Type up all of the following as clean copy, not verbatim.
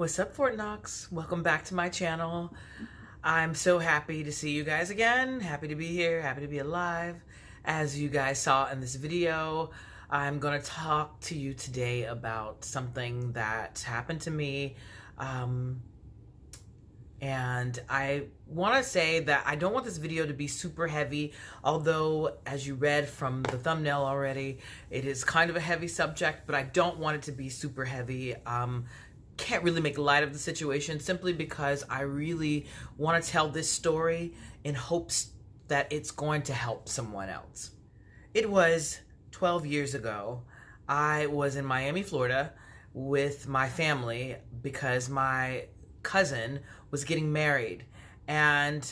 What's up, Fort Knox? Welcome back to my channel. I'm so happy to see you guys again. Happy to be here, happy to be alive. As you guys saw in this video, I'm gonna talk to you today about something that happened to me. And I want to say that I don't want this video to be super heavy, although as you read from the thumbnail already, it is kind of a heavy subject, but I don't want it to be super heavy. Can't really make light of the situation simply because I really want to tell this story in hopes that it's going to help someone else. It was 12 years ago. I was in Miami, Florida with my family because my cousin was getting married, and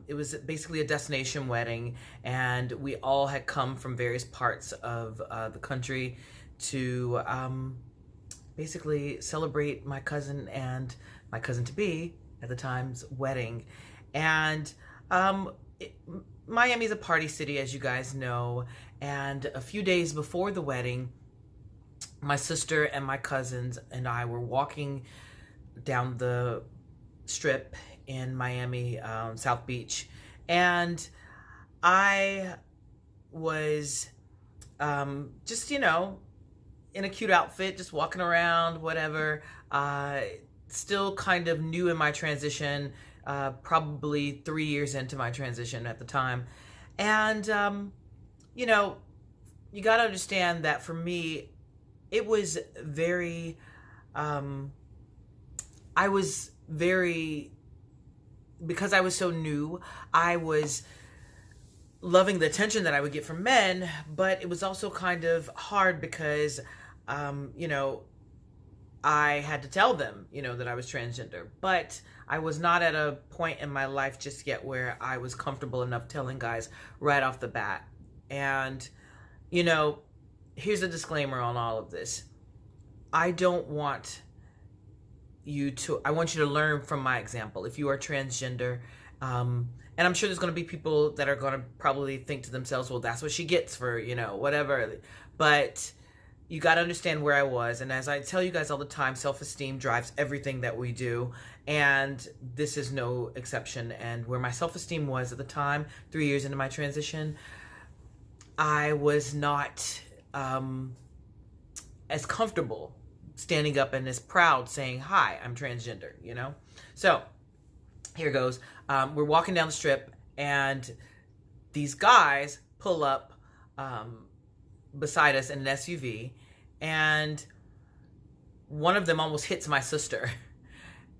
it was basically a destination wedding, and we all had come from various parts of the country to basically celebrate my cousin and my cousin-to-be at the time's wedding. And Miami's a party city, as you guys know, and a few days before the wedding, my sister and my cousins and I were walking down the strip in Miami, South Beach, and I was just, in a cute outfit, just walking around, whatever. Still kind of new in my transition, probably 3 years into my transition at the time. And, you got to understand that for me, it was very, because I was so new, I was loving the attention that I would get from men, but it was also kind of hard because, I had to tell them, that I was transgender, but I was not at a point in my life just yet where I was comfortable enough telling guys right off the bat. And, here's a disclaimer on all of this. I want you to learn from my example. If you are transgender, and I'm sure there's going to be people that are going to probably think to themselves, well, that's what she gets for, whatever. But you got to understand where I was. And as I tell you guys all the time, self-esteem drives everything that we do. And this is no exception. And where my self-esteem was at the time, 3 years into my transition, I was not as comfortable standing up and as proud saying, hi, I'm transgender, So here goes. We're walking down the strip, and these guys pull up beside us in an SUV, and one of them almost hits my sister.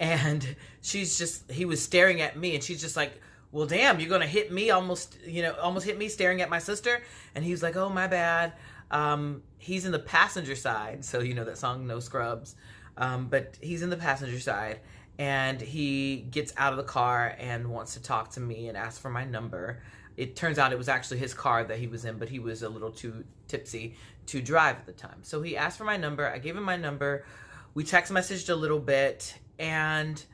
And he was staring at me, and she's just like, well, damn, you're going to hit me, almost hit me staring at my sister. And he was like, oh, my bad. He's in the passenger side. So, that song, No Scrubs. But he's in the passenger side, and he gets out of the car and wants to talk to me and ask for my number. It turns out it was actually his car that he was in, but he was a little too tipsy to drive at the time. So he asked for my number. I gave him my number. We text messaged a little bit, and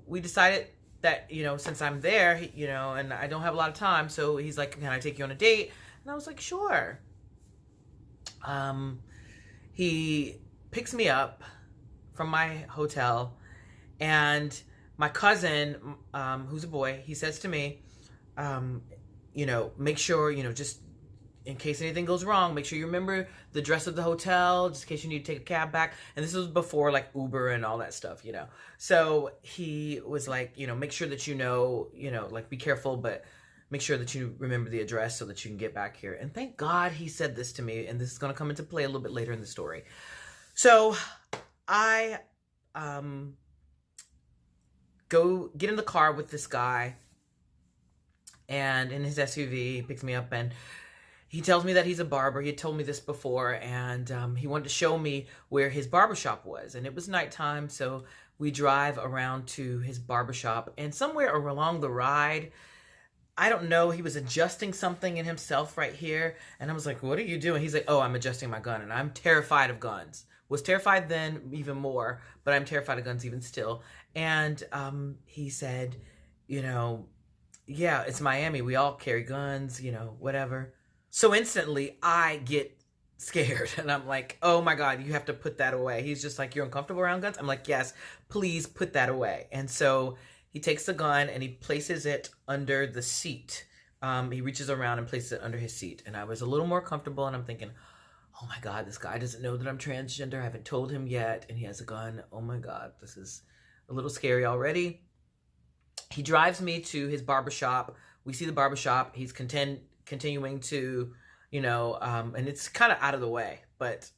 we decided that, since I'm there, and I don't have a lot of time, so he's like, can I take you on a date? And I was like, sure. He picks me up from my hotel, and my cousin, who's a boy, he says to me, make sure, just in case anything goes wrong, make sure you remember the address of the hotel, just in case you need to take a cab back. And this was before like Uber and all that stuff, So he was like, make sure that like be careful, but make sure that you remember the address so that you can get back here. And thank God he said this to me, and this is going to come into play a little bit later in the story. So I go get in the car with this guy, and in his SUV, he picks me up, and he tells me that he's a barber. He had told me this before, and he wanted to show me where his barbershop was. And it was nighttime, so we drive around to his barbershop, and somewhere along the ride, I don't know, he was adjusting something in himself right here. And I was like, what are you doing? He's like, oh, I'm adjusting my gun. And I'm terrified of guns. Was terrified then even more, but I'm terrified of guns even still. And he said, yeah, it's Miami. We all carry guns, whatever. So instantly I get scared. And I'm like, oh my God, you have to put that away. He's just like, you're uncomfortable around guns? I'm like, yes, please put that away. And so he takes the gun and he places it under the seat. He reaches around and places it under his seat. And I was a little more comfortable, and I'm thinking, oh my God, this guy doesn't know that I'm transgender. I haven't told him yet. And he has a gun. Oh my God, this is a little scary already. He drives me to his barbershop. We see the barbershop. He's continuing to, you know, and it's kind of out of the way, but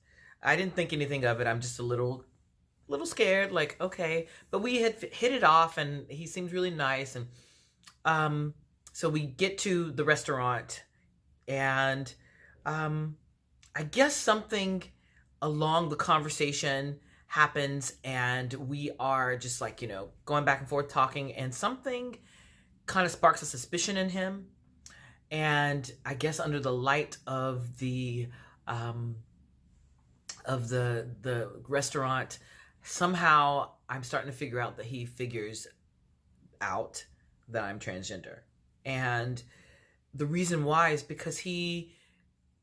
I didn't think anything of it. I'm just a little scared, like, okay. But we had hit it off, and he seems really nice. And so we get to the restaurant, and I guess something along the conversation happens, and we are just like, you know, going back and forth talking, and something kind of sparks a suspicion in him. And I guess under the light of the restaurant, somehow I'm starting to figure out that he figures out that I'm transgender. And the reason why is because he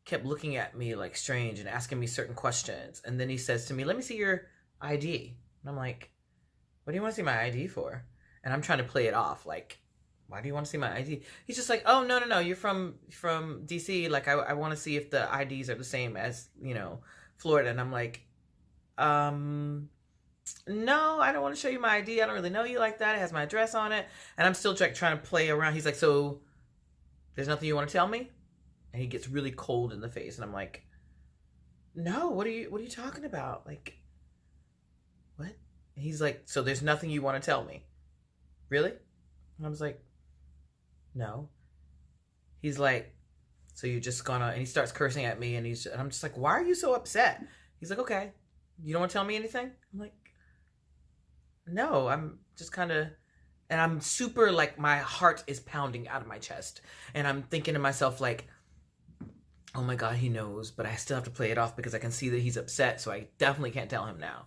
kept looking at me like strange and asking me certain questions. And then he says to me, let me see your ID. And I'm like, what do you want to see my ID for? And I'm trying to play it off like, why do you want to see my ID? He's just like, oh, no, you're from DC. Like, I want to see if the IDs are the same as, you know, Florida. And I'm like, no, I don't want to show you my ID. I don't really know you like that. It has my address on it. And I'm still trying to play around. He's like, so there's nothing you want to tell me? And he gets really cold in the face. And I'm like, no, what are you talking about? Like, what? And he's like, so there's nothing you want to tell me? Really? And I was like, no. He's like, so you're just gonna, and he starts cursing at me, and I'm just like, why are you so upset? He's like, okay, you don't want to tell me anything? I'm like, no, I'm just kind of, and I'm super, like, my heart is pounding out of my chest, and I'm thinking to myself, like, oh my God, he knows, but I still have to play it off because I can see that he's upset, so I definitely can't tell him now.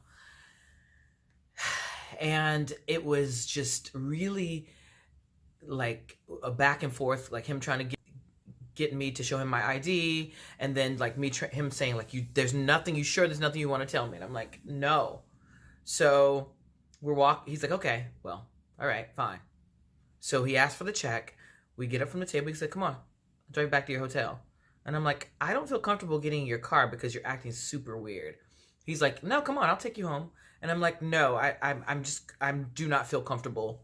And it was just really like a back and forth, like him trying to get me to show him my ID, and then like him saying like, there's nothing you want to tell me? And I'm like, no. So he's like, okay, well, all right, fine. So he asked for the check. We get up from the table. He said, come on, I'll drive you back to your hotel. And I'm like, I don't feel comfortable getting in your car because you're acting super weird. He's like, no, come on, I'll take you home. And I'm like, no, I do not feel comfortable,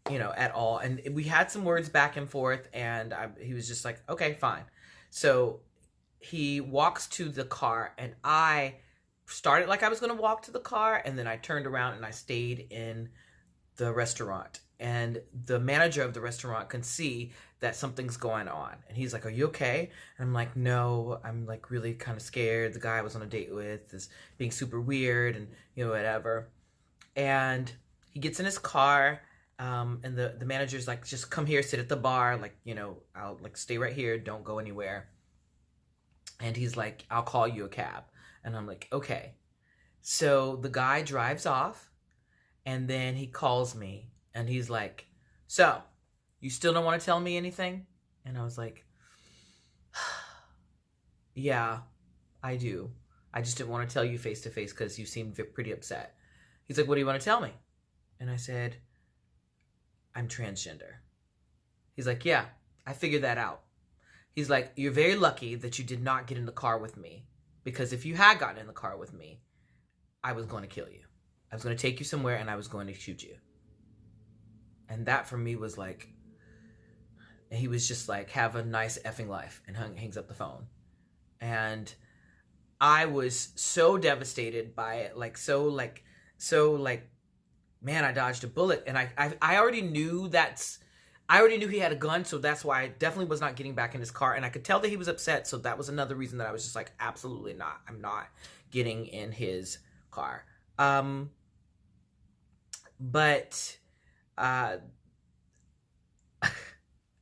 you know, at all. And we had some words back and forth, and he was just like, okay, fine. So he walks to the car, and I started like I was going to walk to the car, and then I turned around and I stayed in the restaurant. And the manager of the restaurant can see that something's going on. And he's like, are you okay? And I'm like, no, I'm like really kind of scared. The guy I was on a date with is being super weird, and, you know, whatever. And he gets in his car, and the manager's like, just come here, sit at the bar. Like, you know, I'll like stay right here. Don't go anywhere. And he's like, I'll call you a cab. And I'm like, okay. So the guy drives off, and then he calls me, and he's like, so you still don't want to tell me anything? And I was like, yeah, I do. I just didn't want to tell you face to face because you seemed pretty upset. He's like, what do you want to tell me? And I said, I'm transgender. He's like, yeah, I figured that out. He's like, you're very lucky that you did not get in the car with me, because if you had gotten in the car with me, I was going to kill you. I was going to take you somewhere, and I was going to shoot you. And that for me was like, and he was just like, have a nice effing life, and hangs up the phone. And I was so devastated by it, so man, I dodged a bullet. And I already knew he had a gun, so that's why I definitely was not getting back in his car. And I could tell that he was upset, so that was another reason that I was just like, absolutely not. I'm not getting in his car. But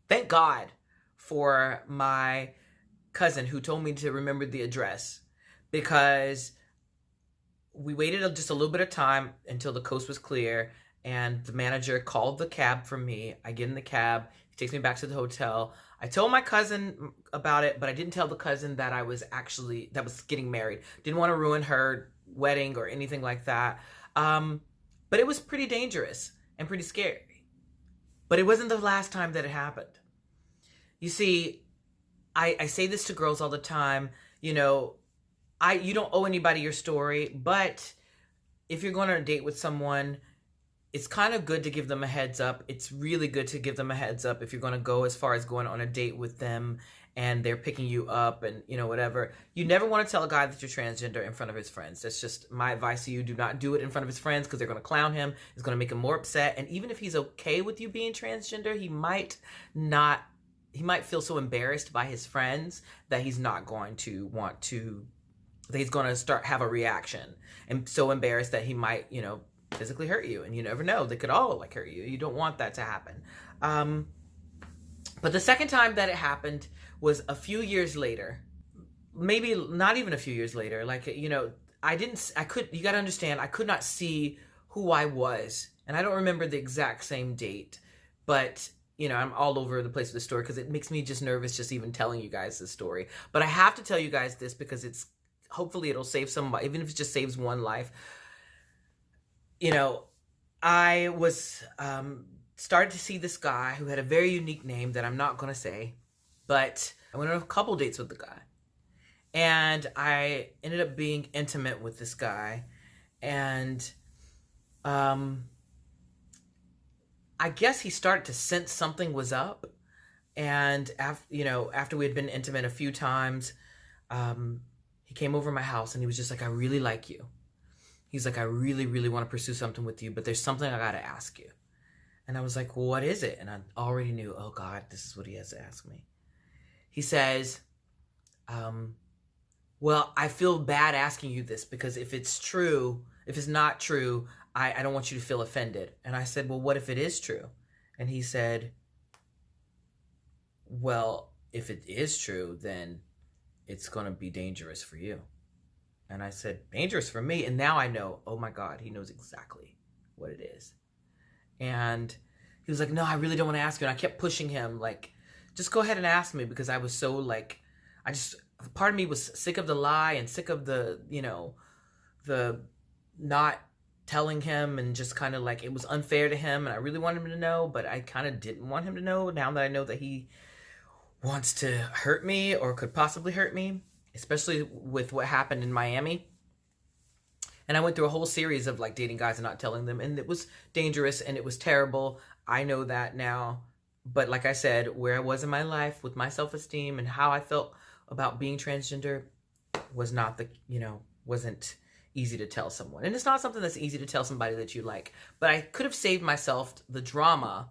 thank God for my cousin who told me to remember the address, because we waited just a little bit of time until the coast was clear, and the manager called the cab for me. I get in the cab. He takes me back to the hotel. I told my cousin about it, but I didn't tell the cousin that I was getting married. Didn't want to ruin her wedding or anything like that. But it was pretty dangerous and pretty scary. But it wasn't the last time that it happened. You see, I say this to girls all the time. You know, you don't owe anybody your story, but if you're going on a date with someone, it's kind of good to give them a heads up. It's really good to give them a heads up if you're going to go as far as going on a date with them and they're picking you up and, you know, whatever. You never want to tell a guy that you're transgender in front of his friends. That's just my advice to you. Do not do it in front of his friends because they're going to clown him. It's going to make him more upset. And even if he's okay with you being transgender, he might feel so embarrassed by his friends that he's not going to want to, that he's going to have a reaction, and so embarrassed that he might, you know, physically hurt you. And you never know, they could all like hurt you. You don't want that to happen. But the second time that it happened was a few years later, maybe not even a few years later. Like, you know, you got to understand, I could not see who I was. And I don't remember the exact same date, but you know, I'm all over the place with the story because it makes me just nervous just even telling you guys this story. But I have to tell you guys this because hopefully it'll save somebody, even if it just saves one life. You know, I was started to see this guy who had a very unique name that I'm not going to say, but I went on a couple dates with the guy. And I ended up being intimate with this guy. And I guess he started to sense something was up. And after we had been intimate a few times, he came over my house and he was just like, I really like you. He's like, I really, really want to pursue something with you, but there's something I got to ask you. And I was like, well, what is it? And I already knew, oh God, this is what he has to ask me. He says, well, I feel bad asking you this because if it's not true, I don't want you to feel offended. And I said, well, what if it is true? And he said, well, if it is true, then it's going to be dangerous for you. And I said, dangerous for me? And now I know, oh my God, he knows exactly what it is. And he was like, no, I really don't want to ask you. And I kept pushing him, like, just go ahead and ask me, because I was so like, part of me was sick of the lie and sick of the, you know, the not telling him, and just kind of like, it was unfair to him. And I really wanted him to know, but I kind of didn't want him to know now that I know that he wants to hurt me or could possibly hurt me, especially with what happened in Miami. And I went through a whole series of like dating guys and not telling them. And it was dangerous and it was terrible. I know that now. But like I said, where I was in my life with my self-esteem and how I felt about being transgender was not wasn't easy to tell someone. And it's not something that's easy to tell somebody that you like. But I could have saved myself the drama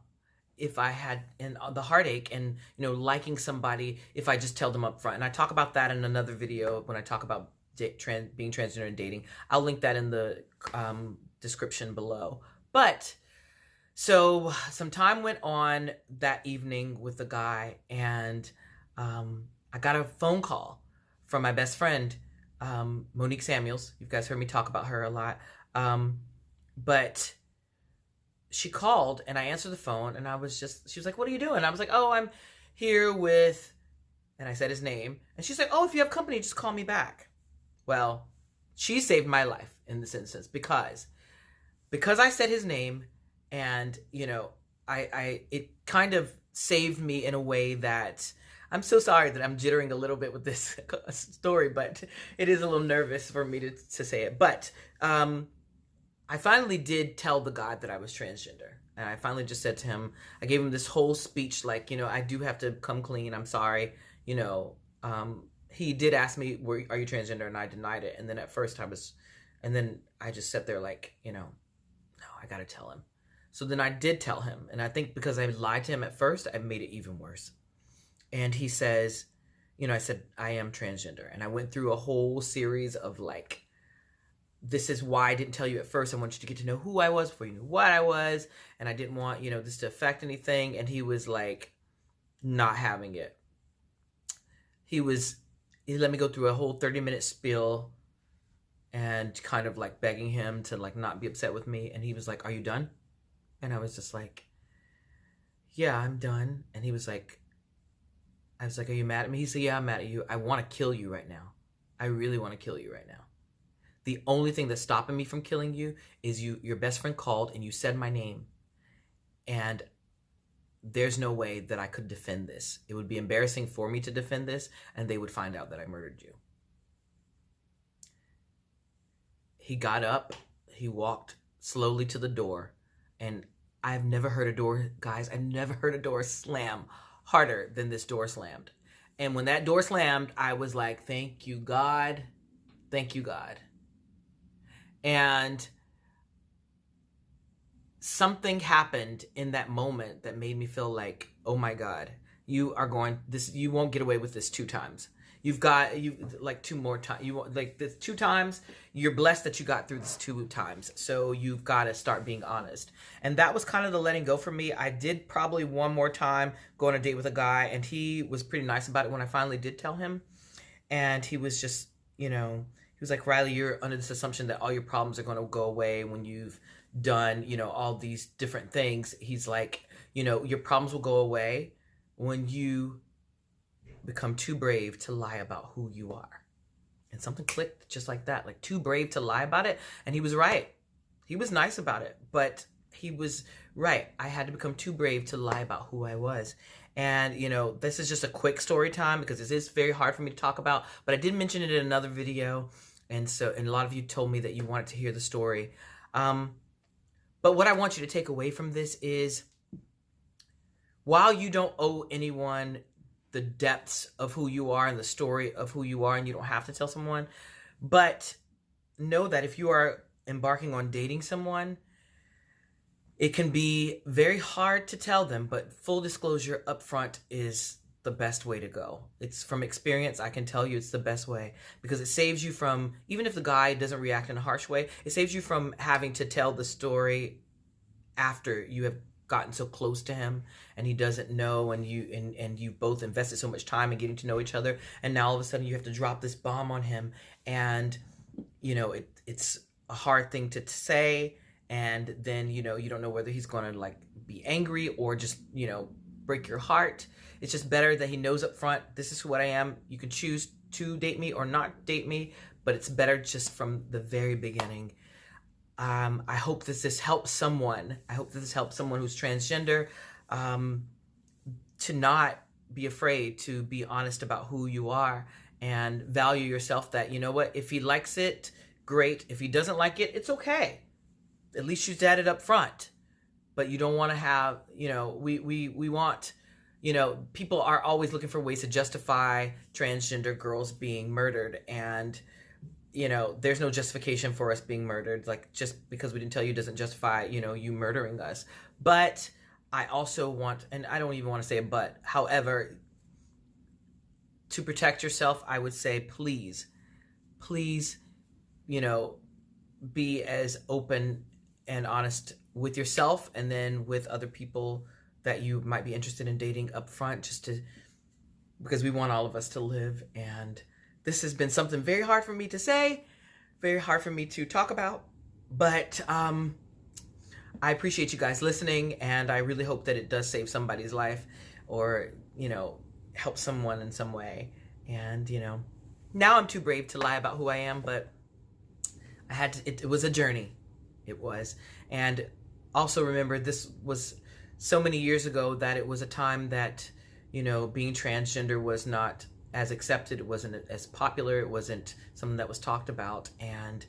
if I had, and the heartache and, you know, liking somebody if I just tell them up front. And I talk about that in another video when I talk about being transgender and dating. I'll link that in the description below. But so some time went on that evening with the guy, and I got a phone call from my best friend, Monique Samuels. You guys heard me talk about her a lot. But she called and I answered the phone, and she was like, what are you doing? I was like, oh, I'm here with, and I said his name. And she's like, oh, if you have company, just call me back. Well, she saved my life in this instance because I said his name, and, you know, it kind of saved me in a way that, I'm so sorry that I'm jittering a little bit with this story, but it is a little nervous for me to say it. But I finally did tell the guy that I was transgender. And I finally just said to him, I gave him this whole speech, like, you know, I do have to come clean. I'm sorry. You know, he did ask me, are you transgender? And I denied it. And then at first and then I just sat there like, you know, no, I got to tell him. So then I did tell him. And I think because I lied to him at first, I made it even worse. And he says, you know, I said, I am transgender. And I went through a whole series of like, this is why I didn't tell you at first. I want you to get to know who I was before you knew what I was. And I didn't want, you know, this to affect anything. And he was like, not having it. He let me go through a whole 30-minute spiel and kind of like begging him to like not be upset with me. And he was like, are you done? And I was just like, yeah, I'm done. And he was like, I was like, are you mad at me? He said, yeah, I'm mad at you. I want to kill you right now. I really want to kill you right now. The only thing that's stopping me from killing you is your best friend called and you said my name. And there's no way that I could defend this. It would be embarrassing for me to defend this, and they would find out that I murdered you. He got up, he walked slowly to the door, and I've never heard a door, guys, I've never heard a door slam harder than this door slammed. And when that door slammed, I was like, thank you, God. Thank you, God. And something happened in that moment that made me feel like, oh my God, you won't get away with this 2 times. You've got, like 2 more times. You like this 2 times. You're blessed that you got through this 2 times. So you've got to start being honest. And that was kind of the letting go for me. I did probably 1 more time go on a date with a guy, and he was pretty nice about it when I finally did tell him. And he was just, you know, he was like, Riley, you're under this assumption that all your problems are going to go away when you've done, you know, all these different things. He's like, you know, your problems will go away when you become too brave to lie about who you are. And something clicked just like that, like too brave to lie about it. And he was right. He was nice about it, but he was right. I had to become too brave to lie about who I was. And, you know, this is just a quick story time because this is very hard for me to talk about, but I did mention it in another video. And a lot of you told me that you wanted to hear the story. But what I want you to take away from this is, while you don't owe anyone the depths of who you are and the story of who you are, and you don't have to tell someone, but know that if you are embarking on dating someone, it can be very hard to tell them, but full disclosure up front is the best way to go. It's from experience. I can tell you it's the best way, because it saves you from, even if the guy doesn't react in a harsh way, it saves you from having to tell the story after you have gotten so close to him and he doesn't know, and you both invested so much time in getting to know each other, and now all of a sudden you have to drop this bomb on him, and you know it's a hard thing to say, and then you know you don't know whether he's going to like be angry or just, you know, break your heart. It's just better that he knows up front, this is what I am. You can choose to date me or not date me, but it's better just from the very beginning. I hope that this helps someone. I hope that this helps someone who's transgender, to not be afraid to be honest about who you are and value yourself. That, you know what, if he likes it, great. If he doesn't like it, it's okay. At least you said it up front. But you don't want to have, you know, we want, you know, people are always looking for ways to justify transgender girls being murdered, and you know, there's no justification for us being murdered. Like, just because we didn't tell you doesn't justify, you know, you murdering us. But I also want, and I don't even want to say a but, however, to protect yourself, I would say, please, you know, be as open and honest with yourself and then with other people that you might be interested in dating up front, because we want all of us to live. And this has been something very hard for me to say, very hard for me to talk about, but I appreciate you guys listening, and I really hope that it does save somebody's life, or, you know, help someone in some way. And, you know, now I'm too brave to lie about who I am, but I had to, it was a journey. It was. And also remember, this was so many years ago that it was a time that, you know, being transgender was not as accepted. It wasn't as popular. It wasn't something that was talked about. And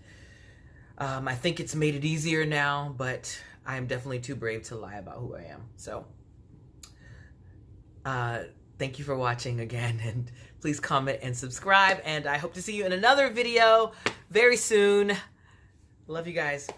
I think it's made it easier now, but I'm definitely too brave to lie about who I am. So thank you for watching again, and please comment and subscribe. And I hope to see you in another video very soon. Love you guys.